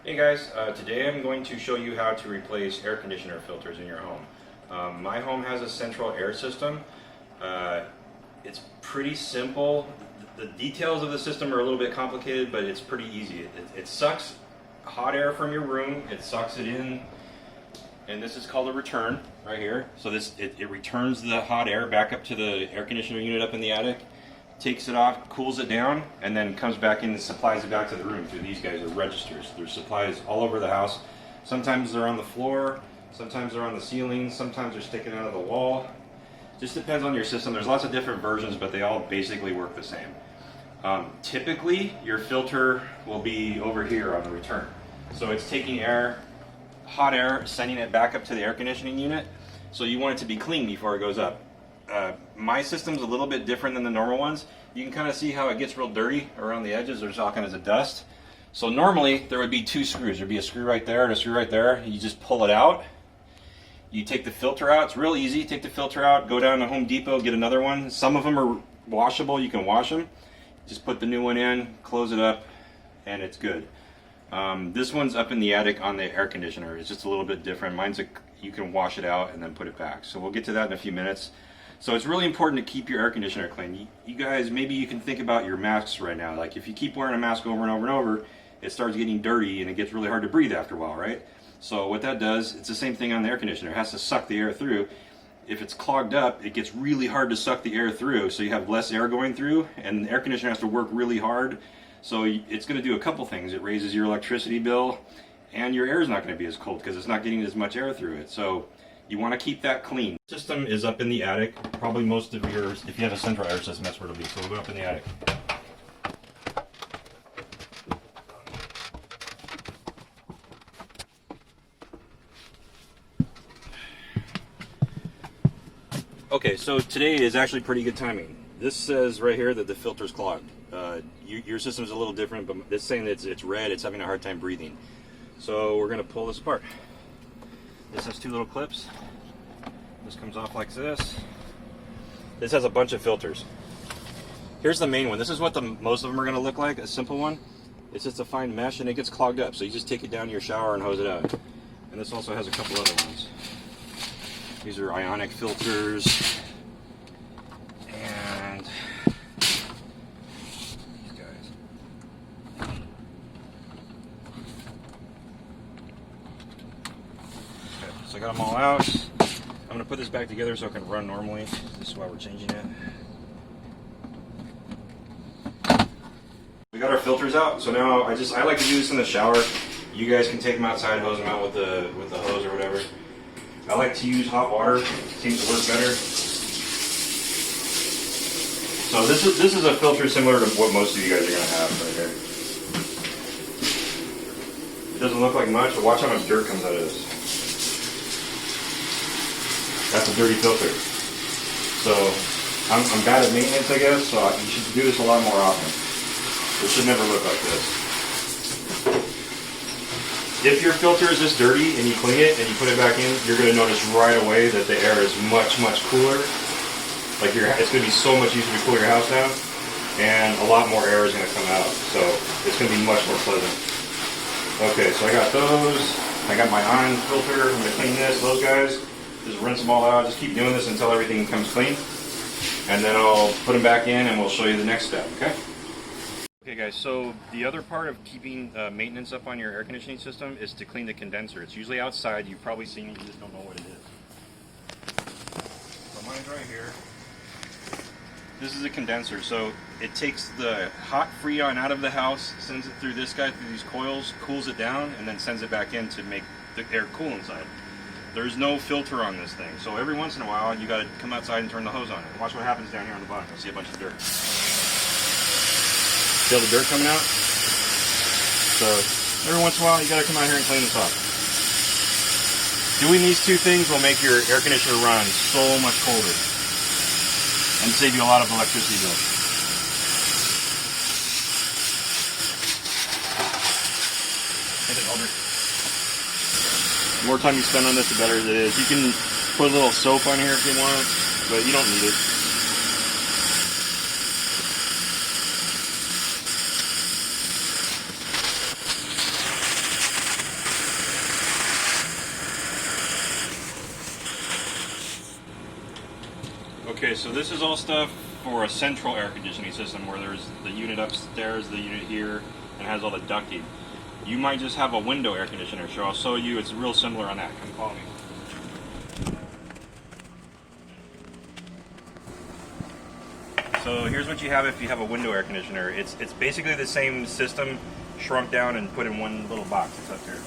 Hey guys, today I'm going to show you how to replace air conditioner filters in your home. My home has a central air system. It's pretty simple. The details of the system are a little bit complicated, but it's pretty easy. It sucks hot air from your room, it sucks it in, and this is called a return right here. So it returns the hot air back up to the air conditioner unit up in the attic, takes it off, cools it down, and then comes back in and supplies it back to the room through these guys, are registers. There's supplies all over the house. Sometimes they're on the floor, sometimes they're on the ceiling, sometimes they're sticking out of the wall. Just depends on your system. There's lots of different versions, but they all basically work the same. Typically, your filter will be over here on the return. So it's taking air, hot air, sending it back up to the air conditioning unit. So you want it to be clean before it goes up. My system's a little bit different than the normal ones. You can kind of see how it gets real dirty around the edges. There's all kinds of dust. So normally there would be two screws. There'd be a screw right there and a screw right there. You just pull it out. You take the filter out. It's real easy. Take the filter out, go down to Home Depot, get another one. Some of them are washable. You can wash them. Just put the new one in, close it up, and it's good. This one's up in the attic on the air conditioner. It's just a little bit different. You can wash it out and then put it back. So we'll get to that in a few minutes. So it's really important to keep your air conditioner clean. You guys, maybe you can think about your masks right now. Like if you keep wearing a mask over and over and over, it starts getting dirty and it gets really hard to breathe after a while, right? So what that does, it's the same thing on the air conditioner. It has to suck the air through. If it's clogged up, it gets really hard to suck the air through, so you have less air going through, and the air conditioner has to work really hard. So it's going to do a couple things. It raises your electricity bill, and your air is not going to be as cold because it's not getting as much air through it. So you want to keep that clean. The system is up in the attic. Probably most of yours, if you have a central air system, that's where it'll be. So we'll go up in the attic. Okay, so today is actually pretty good timing. This says right here that the filter's clogged. Your system's a little different, but it's saying that it's red, it's having a hard time breathing. So we're gonna pull this apart. This has two little clips. This comes off like this. This has a bunch of filters. Here's the main one. This is what most of them are gonna look like, a simple one. It's just a fine mesh and it gets clogged up. So you just take it down to your shower and hose it out. And this also has a couple other ones. These are ionic filters, and these guys. Okay, so I got them all out. I'm going to put this back together so it can run normally. This is why we're changing it. We got our filters out, so now I like to do this in the shower. You guys can take them outside, hose them out with the hose or whatever. I like to use hot water. It seems to work better. So this is a filter similar to what most of you guys are going to have right here. It doesn't look like much, but watch how much dirt comes out of this. That's a dirty filter. So I'm bad at maintenance, I guess, so you should do this a lot more often. It should never look like this. If your filter is this dirty and you clean it and you put it back in, you're going to notice right away that the air is much, much cooler. Like it's going to be so much easier to cool your house down, and a lot more air is going to come out. So it's going to be much more pleasant. Okay, so I got those. I got my ion filter. I'm going to clean those guys. Just rinse them all out. Just keep doing this until everything comes clean. And then I'll put them back in and we'll show you the next step, okay? Okay guys, so the other part of keeping maintenance up on your air conditioning system is to clean the condenser. It's usually outside. You've probably seen it, you just don't know what it is. So mine's right here. This is a condenser, so it takes the hot freon out of the house, sends it through this guy, through these coils, cools it down, and then sends it back in to make the air cool inside. There's no filter on this thing, so every once in a while you gotta come outside and turn the hose on. Watch what happens down here on the bottom. You'll see a bunch of dirt. Feel the dirt coming out? So every once in a while you gotta come out here and clean this off. Doing these two things will make your air conditioner run so much colder and save you a lot of electricity bills. The more time you spend on this, the better it is. You can put a little soap on here if you want, but you don't need it. Okay, so this is all stuff for a central air conditioning system where there's the unit upstairs, the unit here, and has all the ducting. You might just have a window air conditioner, so I'll show you. It's real similar on that. Come follow me. So here's what you have if you have a window air conditioner. It's basically the same system, shrunk down and put in one little box. It's up here.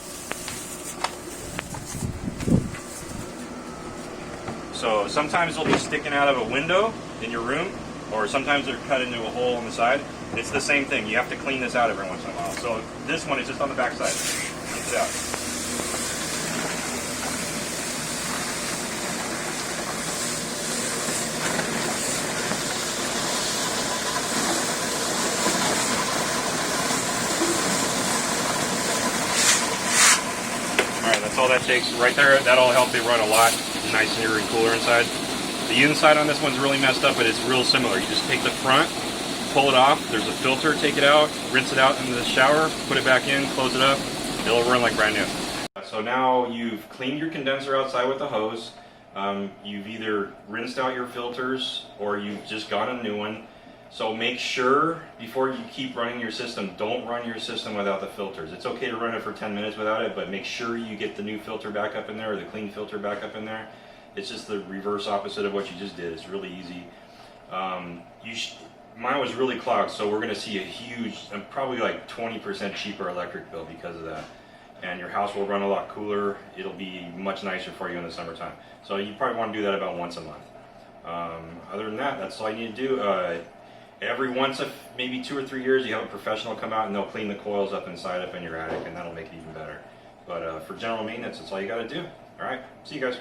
So sometimes they'll be sticking out of a window in your room, or sometimes they're cut into a hole on the side. It's the same thing. You have to clean this out every once in a while. So this one is just on the back side. Takes it out. Alright, that's all that takes right there. That'll help it run a lot nicer and cooler inside. The inside on this one's really messed up, but it's real similar. You just take the front, pull it off, there's a filter, take it out, rinse it out in the shower, put it back in, close it up, it'll run like brand new. So now you've cleaned your condenser outside with the hose, you've either rinsed out your filters or you've just got a new one. So make sure before you keep running your system, don't run your system without the filters. It's okay to run it for 10 minutes without it, but make sure you get the new filter back up in there or the clean filter back up in there. It's just the reverse opposite of what you just did. It's really easy. Mine was really clogged, so we're going to see a huge, probably like 20% cheaper electric bill because of that. And your house will run a lot cooler. It'll be much nicer for you in the summertime. So you probably want to do that about once a month. Other than that, that's all you need to do. Every maybe 2 or 3 years, you have a professional come out and they'll clean the coils up inside up in your attic, and that'll make it even better. But for general maintenance, that's all you got to do. All right, see you guys.